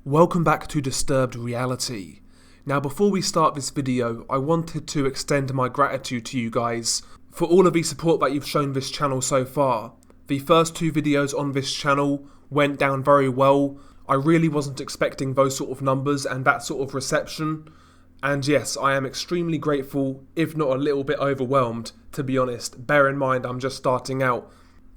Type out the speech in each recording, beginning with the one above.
Welcome back to Disturbed Reality. Now before we start this video, I wanted to extend my gratitude to you guys for all of the support that you've shown this channel so far. The first two videos on this channel went down very well. I really wasn't expecting those sort of numbers and that sort of reception. And yes, I am extremely grateful, if not a little bit overwhelmed, to be honest. Bear in mind, I'm just starting out.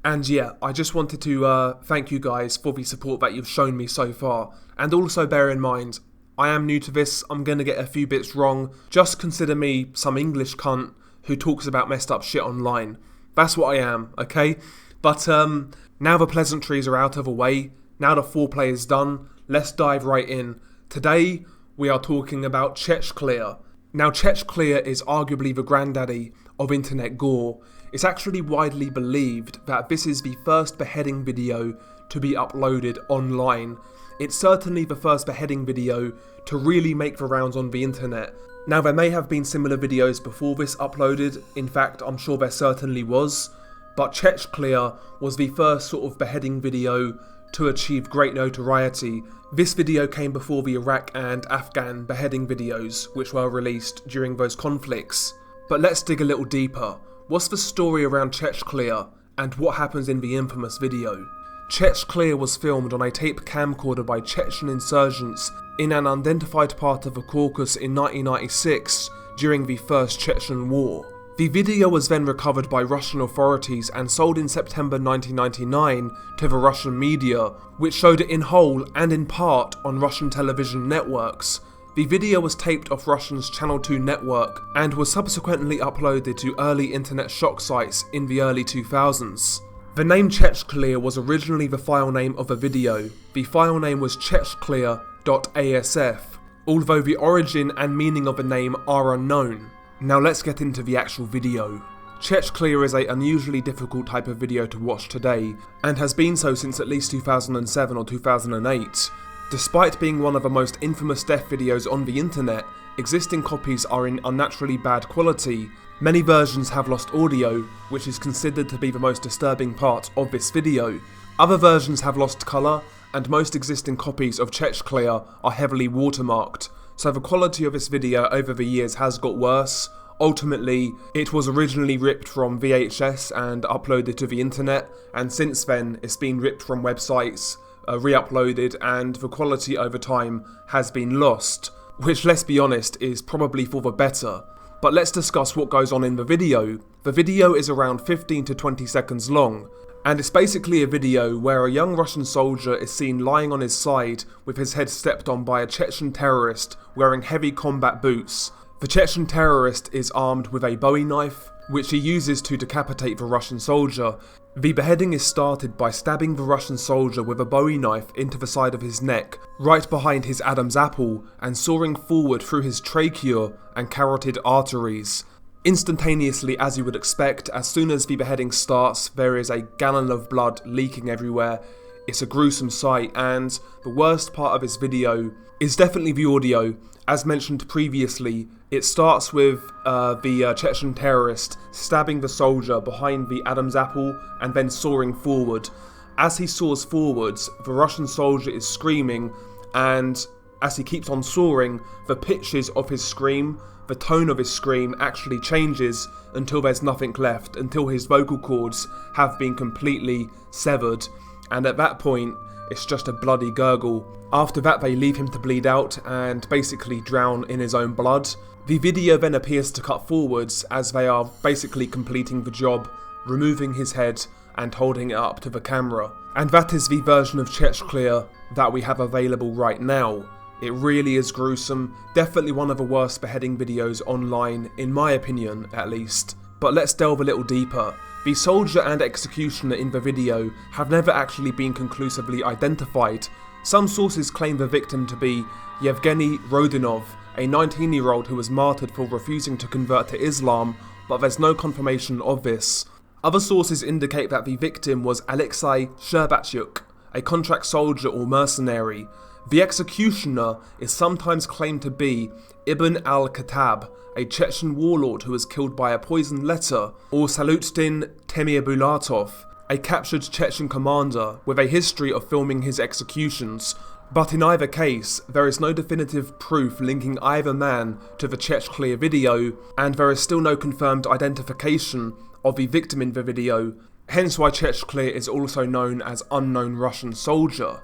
And yeah, I just wanted to thank you guys for the support that you've shown me so far. And also bear in mind, I am new to this, I'm going to get a few bits wrong. Just consider me some English cunt who talks about messed up shit online. That's what I am, okay? But now the pleasantries are out of the way, now the foreplay is done, let's dive right in. Today, we are talking about Chechclear. Now Chechclear is arguably the granddaddy of internet gore. It's actually widely believed that this is the first beheading video to be uploaded online. It's certainly the first beheading video to really make the rounds on the internet. Now there may have been similar videos before this uploaded, in fact I'm sure there certainly was, but Chechclear was the first sort of beheading video to achieve great notoriety. This video came before the Iraq and Afghan beheading videos which were released during those conflicts. But let's dig a little deeper. What's the story around Chechclear and what happens in the infamous video? Chechclear was filmed on a tape camcorder by Chechen insurgents in an unidentified part of the Caucasus in 1996 during the First Chechen War. The video was then recovered by Russian authorities and sold in September 1999 to the Russian media, which showed it in whole and in part on Russian television networks. The video was taped off Russia's Channel 2 network and was subsequently uploaded to early internet shock sites in the early 2000s. The name Chechclear was originally the file name of a video. The file name was chechclear.asf, although the origin and meaning of the name are unknown. Now let's get into the actual video. Chechclear is an unusually difficult type of video to watch today, and has been so since at least 2007 or 2008. Despite being one of the most infamous death videos on the internet, existing copies are in unnaturally bad quality. Many versions have lost audio, which is considered to be the most disturbing part of this video. Other versions have lost colour, and most existing copies of Chechclear are heavily watermarked, so the quality of this video over the years has got worse. Ultimately, it was originally ripped from VHS and uploaded to the internet, and since then it's been ripped from websites, re-uploaded, and the quality over time has been lost, which, let's be honest, is probably for the better. But let's discuss what goes on in the video. The video is around 15 to 20 seconds long, and it's basically a video where a young Russian soldier is seen lying on his side with his head stepped on by a Chechen terrorist wearing heavy combat boots. The Chechen terrorist is armed with a Bowie knife, which he uses to decapitate the Russian soldier. The beheading is started by stabbing the Russian soldier with a Bowie knife into the side of his neck, right behind his Adam's apple, and sawing forward through his trachea and carotid arteries. Instantaneously, as you would expect, as soon as the beheading starts, there is a gallon of blood leaking everywhere. It's a gruesome sight, and the worst part of this video is definitely the audio. As mentioned previously, it starts with the Chechen terrorist stabbing the soldier behind the Adam's apple and then sawing forward. As he saws forwards, the Russian soldier is screaming, and as he keeps on sawing, the pitches of his scream, the tone of his scream actually changes until there's nothing left, until his vocal cords have been completely severed, and at that point it's just a bloody gurgle. After that they leave him to bleed out and basically drown in his own blood. The video then appears to cut forwards as they are basically completing the job, removing his head and holding it up to the camera. And that is the version of Chechclear that we have available right now. It really is gruesome, definitely one of the worst beheading videos online, in my opinion at least. But let's delve a little deeper. The soldier and executioner in the video have never actually been conclusively identified. Some sources claim the victim to be Yevgeny Rodinov, a 19-year-old who was martyred for refusing to convert to Islam, but there's no confirmation of this. Other sources indicate that the victim was Alexei Shcherbatyuk, a contract soldier or mercenary. The executioner is sometimes claimed to be Ibn al-Khattab, a Chechen warlord who was killed by a poisoned letter, or Salutsdin Temirbulatov, a captured Chechen commander with a history of filming his executions. But in either case, there is no definitive proof linking either man to the Chechclear video, and there is still no confirmed identification of the victim in the video, hence why Chechclear is also known as Unknown Russian Soldier.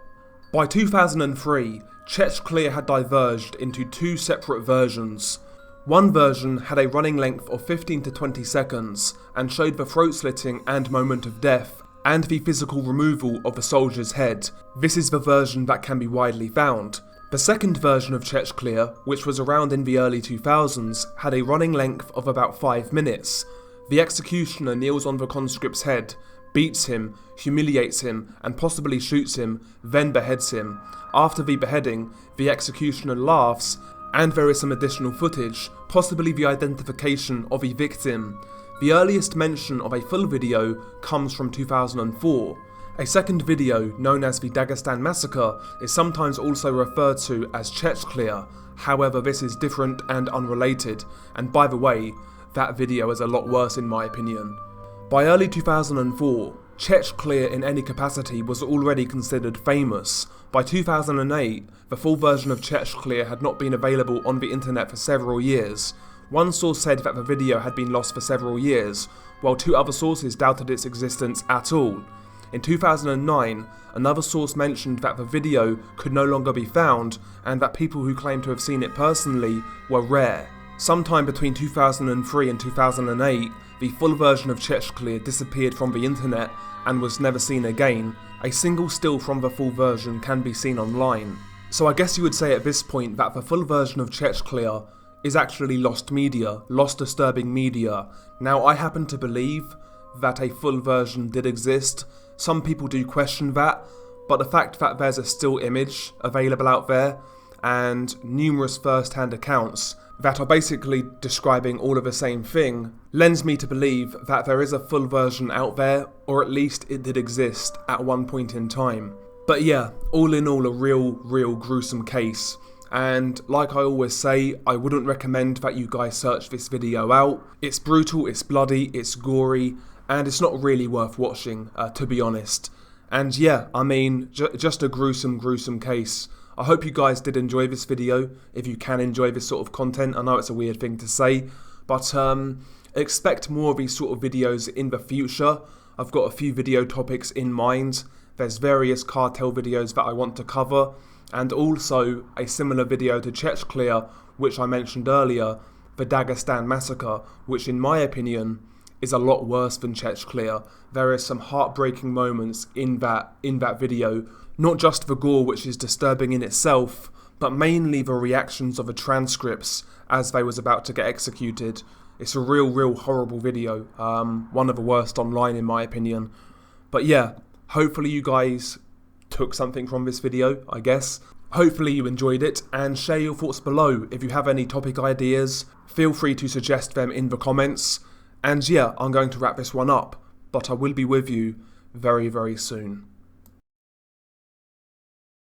By 2003, Chechclear had diverged into two separate versions. One version had a running length of 15 to 20 seconds and showed the throat slitting and moment of death, and the physical removal of the soldier's head. This is the version that can be widely found. The second version of Chechclear, which was around in the early 2000s, had a running length of about 5 minutes. The executioner kneels on the conscript's head, beats him, humiliates him, and possibly shoots him, then beheads him. After the beheading, the executioner laughs, and there is some additional footage, possibly the identification of a victim. The earliest mention of a full video comes from 2004. A second video, known as the Dagestan Massacre, is sometimes also referred to as Chechclear. However, this is different and unrelated, and by the way, that video is a lot worse in my opinion. By early 2004, Chechclear in any capacity was already considered famous. By 2008, the full version of Chechclear had not been available on the internet for several years. One source said that the video had been lost for several years, while two other sources doubted its existence at all. In 2009, another source mentioned that the video could no longer be found and that people who claimed to have seen it personally were rare. Sometime between 2003 and 2008, the full version of Chechclear disappeared from the internet and was never seen again. A single still from the full version can be seen online. So I guess you would say at this point that the full version of Chechclear is actually lost media, lost disturbing media. Now I happen to believe that a full version did exist. Some people do question that, but the fact that there's a still image available out there and numerous first-hand accounts that are basically describing all of the same thing lends me to believe that there is a full version out there, or at least it did exist at one point in time. But yeah, all in all a real gruesome case. And like I always say, I wouldn't recommend that you guys search this video out. It's brutal, it's bloody, it's gory, and it's not really worth watching, to be honest. And yeah, I mean, just a gruesome case. I hope you guys did enjoy this video, if you can enjoy this sort of content. I know it's a weird thing to say, but expect more of these sort of videos in the future. I've got a few video topics in mind. There's various cartel videos that I want to cover, and also a similar video to Chechclear, which I mentioned earlier, the Dagestan Massacre, which in my opinion is a lot worse than Chechclear. There is some heartbreaking moments in that video, not just the gore, which is disturbing in itself, but mainly the reactions of the transcripts as they was about to get executed. It's a real horrible video, one of the worst online in my opinion. But yeah, hopefully you guys took something from this video, I guess. Hopefully you enjoyed it, and share your thoughts below. If you have any topic ideas, feel free to suggest them in the comments. And yeah, I'm going to wrap this one up, but I will be with you very soon.